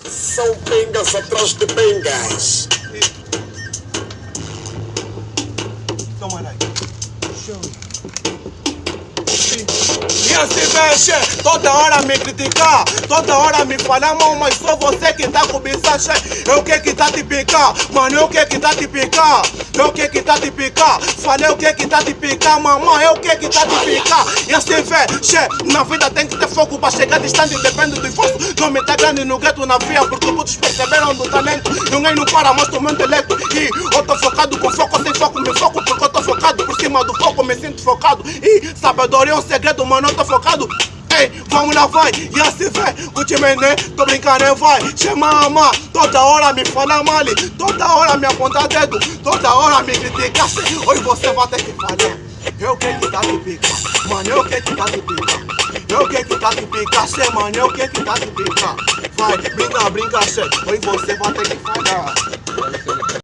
São pengas atrás de pengas. Toma aí. Show. E assim vem, toda hora me criticar, toda hora me falar mal, mas só você que tá com bicha, eu que tá te picar, mano, eu que tá te picar, eu que tá te picar, falei o que tá te picar, mamãe, eu que tá te picar. E assim vem, na vida tem que ter foco para chegar distante, depende do esforço, não me tá grande no gueto na via, porque muitos perceberam do talento, ninguém não para, mostra o meu intelecto, e eu tô focado com foco, sem foco, me foco, porque eu tô focado, por cima do foco me sinto focado, e sabedoria é um segredo, mano, eu tô focado. Ei, vamos lá, vai, e assim vem, Gucci Mane, tô brincando, vai, chama ama, toda hora me fala mal, toda hora me aponta dedo, toda hora me critica, hoje você vai ter que falhar, eu que tá te pica, mano, eu que tá te pica, eu que tá te pica, mano, eu que tá te pica, vai, brinca, hoje você vai ter que falhar.